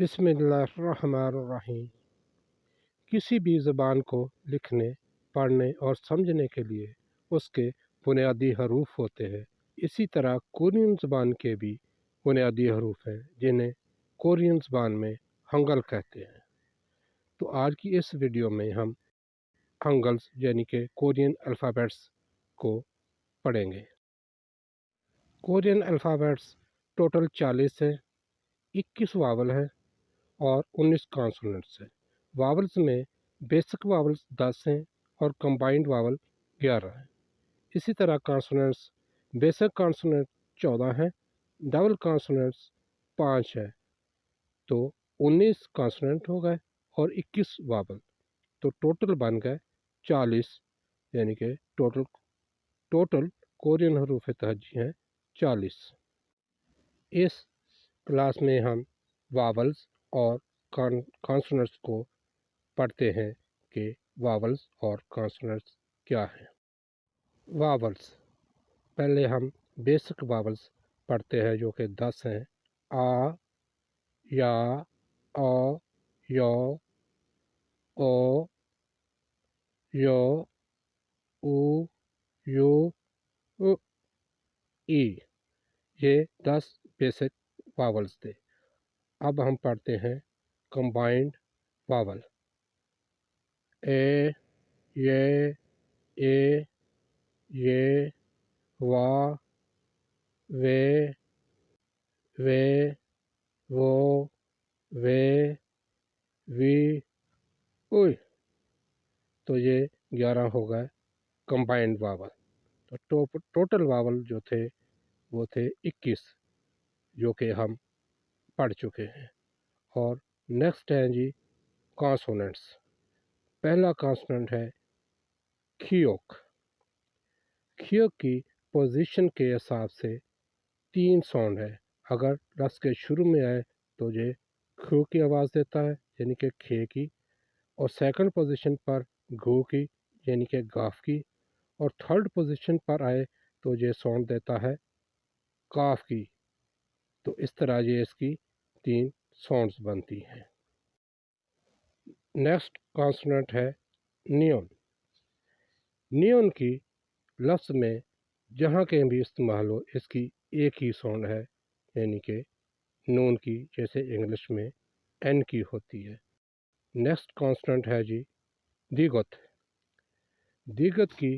बिस्मिल्लाहिर्रहमानिर्रहीम। किसी भी ज़बान को लिखने, पढ़ने और समझने के लिए उसके बुनियादी हरूफ होते हैं। इसी तरह कोरियन ज़बान के भी बुनियादी हरूफ हैं जिन्हें कोरियन ज़बान में हंगल कहते हैं। तो आज की इस वीडियो में हम हंगल्स यानी कि कोरियन अल्फ़ाबेट्स को पढ़ेंगे। कोरियन अल्फ़ाबेट्स टोटल 40 हैं, 21 वावल हैं और 19 कॉन्सोनेंट्स हैं। वावल्स में बेसिक वावल्स 10 हैं और कंबाइंड वावल 11 हैं। इसी तरह कॉन्सोनेंट्स बेसिक कॉन्सोनेंट 14 हैं, डबल कॉन्सोनेंट्स 5 है, तो 19 कॉन्सोनेंट हो गए और 21 वावल, तो टोटल बन गए 40, यानी कि टोटल कोरियन हरूफ तहजी हैं 40। इस क्लास में हम वावल्स और कॉन्सोनेंट्स को पढ़ते हैं कि वावल्स और कॉन्सोनेंट्स क्या हैं। वावल्स, पहले हम बेसिक वावल्स पढ़ते हैं जो कि 10 हैं। आ, या, औ, यो, ओ, यो, ऊ, यू, उ, ई। ये 10 बेसिक वावल्स थे। अब हम पढ़ते हैं कंबाइंड वावल। ए, ये, वा, वे, वो, वे, वी, उई। तो ये 11 हो गए कंबाइंड वावल। तो टोटल वावल जो थे वो थे 21, जो कि हम पढ़ चुके हैं। और नेक्स्ट है जी कॉन्सोनेंट्स। पहला कॉन्सोनेंट है खियोक। खियोक की पोजीशन के हिसाब से 3 साउंड है। अगर रस के शुरू में आए तो ये खू की आवाज़ देता है, यानी कि खे की, और सेकंड पोजीशन पर घू की, यानी कि गाफ की, और थर्ड पोजीशन पर आए तो ये साउंड देता है काफ की। तो इस तरह ये इसकी 3 साउंड्स बनती हैं। नेक्स्ट कॉन्सोनेंट है नियन। नियन की लफ्ज़ में जहाँ कहीं भी इस्तेमाल हो इसकी एक ही साउंड है, यानी कि नून की, जैसे इंग्लिश में एन की होती है। नेक्स्ट कॉन्सोनेंट है जी दिगत। दिगत की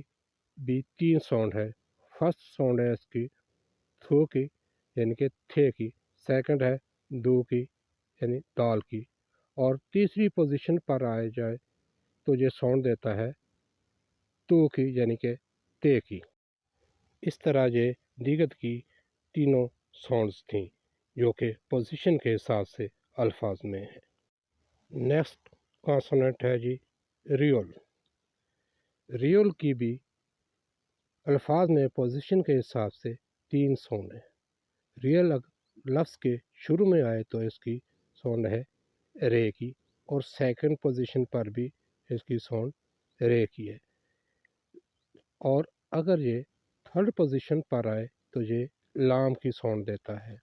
भी 3 साउंड है। फर्स्ट साउंड है इसकी थू की, यानी कि थे की। सेकंड है दू की, यानी दाल की। और तीसरी पोजीशन पर आ जाए तो ये साउंड देता है तू की, यानी कि ते की। इस तरह ये दिगत की तीनों साउंड्स थीं जो कि पोजीशन के हिसाब से अल्फाज में है। नेक्स्ट कॉन्सोनेंट है जी रियोल। रियोल की भी अल्फाज में पोजीशन के हिसाब से 3 साउंड है। रियल लफ्ज़ के शुरू में आए तो इसकी साउंड है रे की, और सेकंड पोजीशन पर भी इसकी साउंड रे की है। और अगर ये थर्ड पोजीशन पर आए तो ये लाम की साउंड देता है।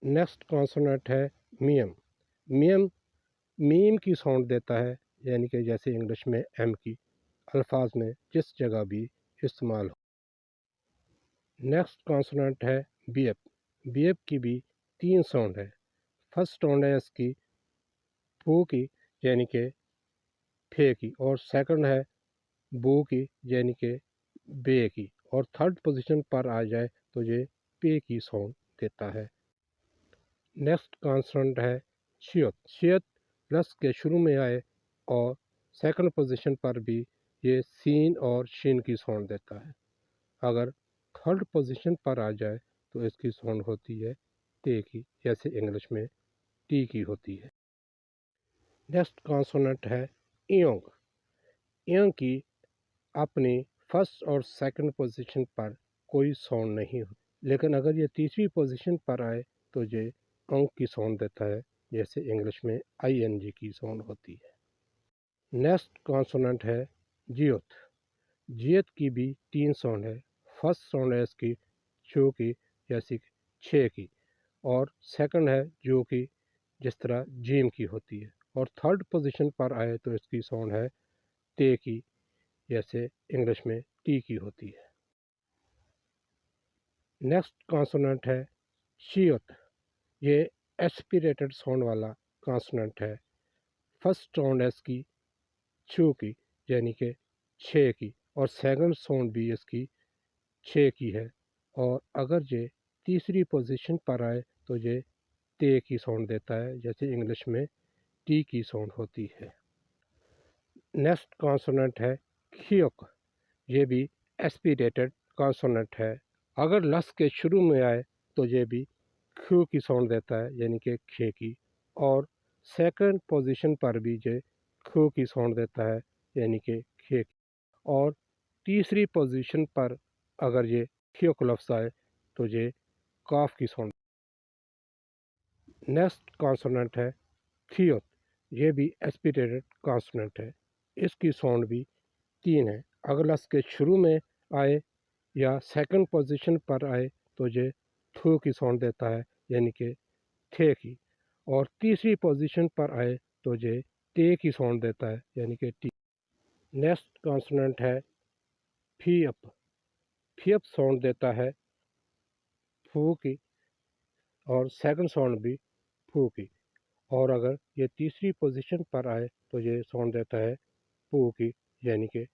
नेक्स्ट कॉन्सोनेंट है मियम। मियम मीम की साउंड देता है, यानी कि जैसे इंग्लिश में एम की, अल्फाज में जिस जगह भी इस्तेमाल हो। नेक्स्ट कॉन्सोनेंट है बीएफ। बीएफ की भी 3 साउंड है। फर्स्ट साउंड है इसकी फू की, यानी कि फे की, और सेकंड है बू की, यानी कि बे की, और थर्ड पोजीशन पर आ जाए तो ये पे की साउंड देता है। नेक्स्ट कॉन्सोनेंट है शियत। शियत लफ्ज़ के शुरू में आए और सेकंड पोजीशन पर भी ये सीन और शीन की साउंड देता है। अगर थर्ड पोजीशन पर आ जाए तो इसकी साउंड होती है ते की, जैसे इंग्लिश में टी की होती है। नेक्स्ट कॉन्सोनेंट है इयोंग। इयोंग की अपनी फर्स्ट और सेकंड पोजीशन पर कोई साउंड नहीं होती, लेकिन अगर ये तीसरी पोजीशन पर आए तो ये अंक की साउंड देता है, जैसे इंग्लिश में ING की साउंड होती है। नेक्स्ट कॉन्सोनेंट है जियत। जियत की भी 3 साउंड है। फर्स्ट साउंड है इसकी छू की, जैसे छे की, और सेकंड है जो की, जिस तरह जीम की होती है। और थर्ड पोजीशन पर आए तो इसकी साउंड है ते की, जैसे इंग्लिश में टी की होती है। नेक्स्ट कॉन्सोनेंट है शियोत। ये एस्पिरेटेड साउंड वाला कॉन्सोनेंट है। फर्स्ट साउंड है इसकी छू की, यानी कि छः की, और सेकंड साउंड भी इसकी छः की है। और अगर ये तीसरी पोजीशन पर आए तो ये ते की साउंड देता है, जैसे इंग्लिश में टी की साउंड होती है। नेक्स्ट कॉन्सोनेंट है खियोक। ये भी एस्पिरेटेड कॉन्सोनेंट है। अगर लस के शुरू में आए तो ये भी ख्यू की साउंड देता है, यानी कि खे की। और सेकंड पोजीशन पर भी ये ख्यू की साउंड देता है, यानी कि खे की। और तीसरी पोजीशन पर अगर ये खियोक लफ्ज़ आए तो ये काफ की साउंड। नेक्स्ट कॉन्सोनेंट है खियोत। ये भी एस्पिरेटेड कॉन्सोनेंट है। इसकी साउंड भी तीन है। अगर लफ्ज़ के शुरू में आए या सेकंड पोजीशन पर आए तो ये थू की साउंड देता है, यानी कि थे की। और तीसरी पोजीशन पर आए तो ये ते की साउंड देता है, यानी कि टी। नेक्स्ट कॉन्सोनेंट है फीअप। फीअप साउंड देता है फू की, और सेकंड साउंड भी फू की। और अगर ये तीसरी पोजीशन पर आए तो ये साउंड देता है पू की, यानी कि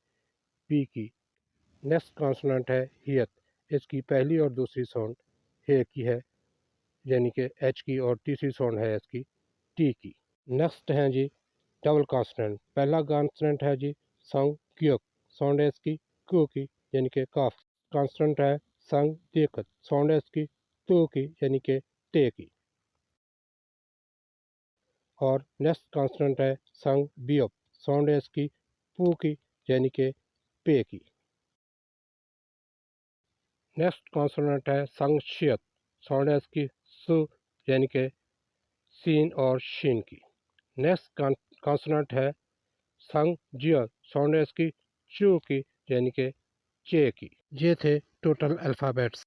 पी की। नेक्स्ट कॉन्सोनेंट है हियत। इसकी पहली और दूसरी साउंड हे की है, यानी कि एच की, और तीसरी साउंड है इसकी टी की। नेक्स्ट है जी डबल कॉन्सोनेंट। पहला कॉन्सोनेंट है जी संग क्योक, साउंड है इसकी क्यू की, यानी कि काफ। कॉन्सोनेंट है संग दिक्कत, साउंड है इसकी तू की, यानी कि टे की। और नेक्स्ट कॉन्सोनेंट है संग बियोप, साउंड है इसकी पू की, यानी कि पे की। नेक्स्ट कॉन्सोनेंट है संग शियत, साउंड है इसकी सु, यानी कि सीन और शीन की। नेक्स्ट कॉन्सोनेंट है संग जियर, साउंड है इसकी चू की, यानी कि चे की। ये थे टोटल अल्फ़ाबेट्स।